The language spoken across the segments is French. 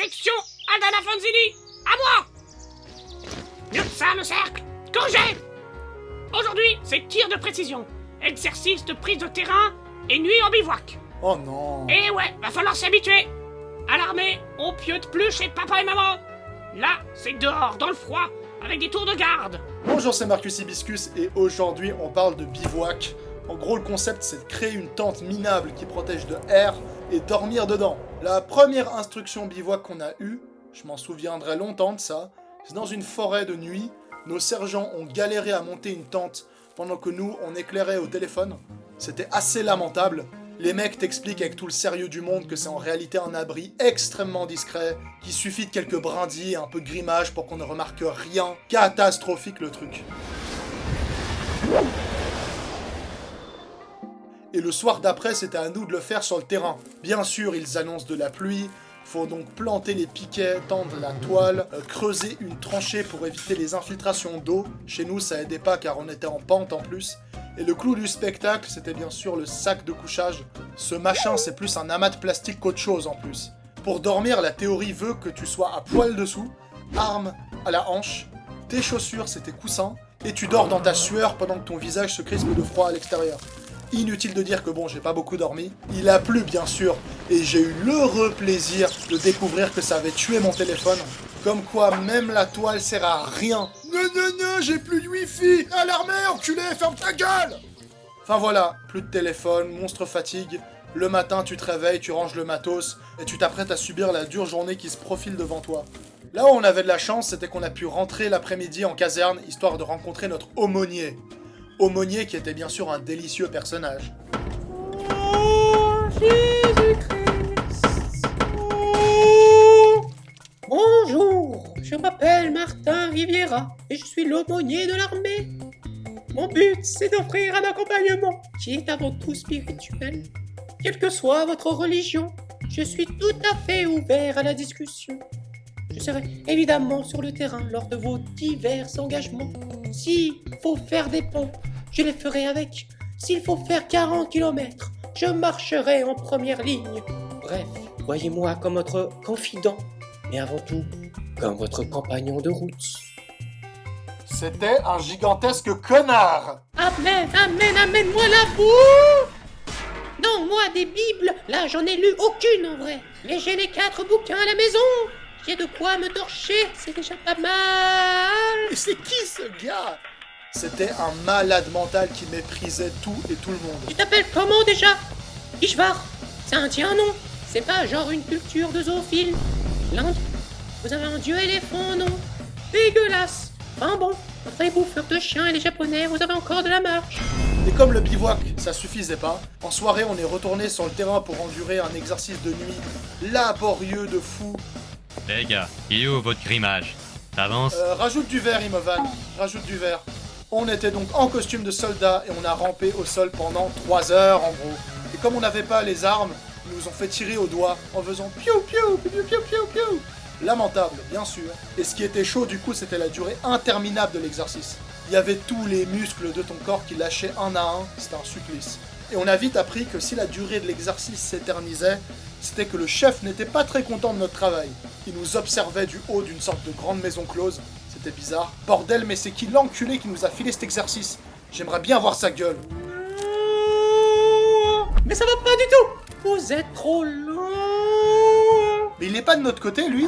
Section Adana Fanzini, à moi. Nursa le cercle, congé. Aujourd'hui, c'est tir de précision, exercice de prise de terrain et nuit en bivouac. Oh non. Et ouais, va falloir s'habituer. À l'armée, on piote plus chez papa et maman. Là, c'est dehors, dans le froid, avec des tours de garde. Bonjour, c'est Marcus Hibiscus et aujourd'hui on parle de bivouac. En gros, le concept c'est de créer une tente minable qui protège de air et dormir dedans. La première instruction bivouac qu'on a eue, je m'en souviendrai longtemps de ça, c'est dans une forêt de nuit. Nos sergents ont galéré à monter une tente pendant que nous on éclairait au téléphone. C'était assez lamentable. Les mecs t'expliquent avec tout le sérieux du monde que c'est en réalité un abri extrêmement discret, qu'il suffit de quelques brindilles et un peu de grimage pour qu'on ne remarque rien. Catastrophique le truc. Et le soir d'après, c'était à nous de le faire sur le terrain. Bien sûr, ils annoncent de la pluie, faut donc planter les piquets, tendre la toile, creuser une tranchée pour éviter les infiltrations d'eau. Chez nous, ça aidait pas car on était en pente en plus. Et le clou du spectacle, c'était bien sûr le sac de couchage. Ce machin, c'est plus un amas de plastique qu'autre chose en plus. Pour dormir, la théorie veut que tu sois à poil dessous, arme à la hanche, tes chaussures, c'est tes coussins, et tu dors dans ta sueur pendant que ton visage se crispe de froid à l'extérieur. Inutile de dire que bon, j'ai pas beaucoup dormi. Il a plu bien sûr, et j'ai eu l'heureux plaisir de découvrir que ça avait tué mon téléphone. Comme quoi, même la toile sert à rien. Non, j'ai plus de wifi. À l'armée, enculé, ferme ta gueule. Enfin voilà, plus de téléphone, monstre fatigue. Le matin, tu te réveilles, tu ranges le matos, et tu t'apprêtes à subir la dure journée qui se profile devant toi. Là où on avait de la chance, c'était qu'on a pu rentrer l'après-midi en caserne, histoire de rencontrer notre aumônier. Aumônier qui était bien sûr un délicieux personnage. Oh, Jésus-Christ. Bonjour, je m'appelle Martin Riviera et je suis l'aumônier de l'armée. Mon but, c'est d'offrir un accompagnement qui est avant tout spirituel. Quelle que soit votre religion, je suis tout à fait ouvert à la discussion. Je serai évidemment sur le terrain lors de vos divers engagements. S'il faut faire des pompes, je les ferai avec. S'il faut faire 40 km, je marcherai en première ligne. Bref, voyez-moi comme votre confident, mais avant tout, comme votre compagnon de route. C'était un gigantesque connard. Amen, amène-moi la boue. Non, moi, des bibles, là, j'en ai lu aucune en vrai. Mais j'ai les 4 bouquins à la maison. J'ai de quoi me torcher, c'est déjà pas mal. Et c'est qui ce gars? C'était un malade mental qui méprisait tout et tout le monde. Tu t'appelles comment déjà? Ishvar. C'est un tien nom. C'est pas genre une culture de zoophile. L'Inde. Vous avez un dieu éléphant, non? Dégueulasse. Enfin bon, entre les bouffeurs de chiens et les japonais, vous avez encore de la marche. Et comme le bivouac, ça suffisait pas, en soirée on est retourné sur le terrain pour endurer un exercice de nuit laborieux de fou. Les gars, il est où votre grimage? T'avances? Rajoute du verre, Imovan, rajoute du verre. On était donc en costume de soldat et on a rampé au sol pendant 3 heures en gros. Et comme on n'avait pas les armes, ils nous ont fait tirer au doigt en faisant piou piou piou piou piou piou. Lamentable, bien sûr. Et ce qui était chaud du coup, c'était la durée interminable de l'exercice. Il y avait tous les muscles de ton corps qui lâchaient un à un, c'était un supplice. Et on a vite appris que si la durée de l'exercice s'éternisait, c'était que le chef n'était pas très content de notre travail. Il nous observait du haut d'une sorte de grande maison close. C'était bizarre. Bordel, mais c'est qui l'enculé qui nous a filé cet exercice? J'aimerais bien voir sa gueule. Mais ça va pas du tout. Vous êtes trop lent. Mais il n'est pas de notre côté, lui.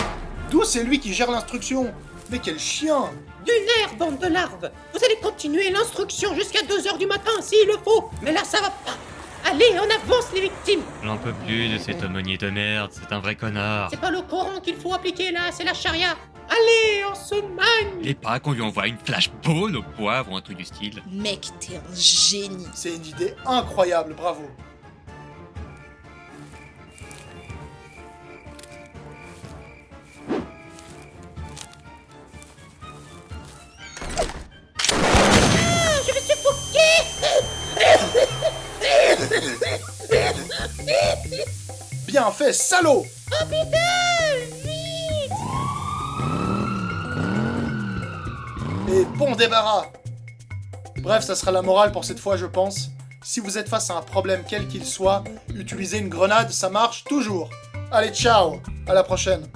D'où c'est lui qui gère l'instruction? Mais quel chien! Du nerf, bande de larves. Vous allez continuer l'instruction jusqu'à 2h du matin s'il le faut. Mais là, ça va pas. Allez, on avance les victimes. J'en peux plus de cet aumônier de merde, c'est un vrai connard. C'est pas le Coran qu'il faut appliquer là, c'est la charia. Allez, on se magne. Et pas qu'on lui envoie une flashball au poivre ou un truc du style. Mec, t'es un génie. C'est une idée incroyable, bravo. Je vais suffoquer. Bien fait, salaud! Oh putain, vite. Et bon débarras! Bref, ça sera la morale pour cette fois, je pense. Si vous êtes face à un problème quel qu'il soit, utilisez une grenade, ça marche toujours. Allez, ciao! À la prochaine!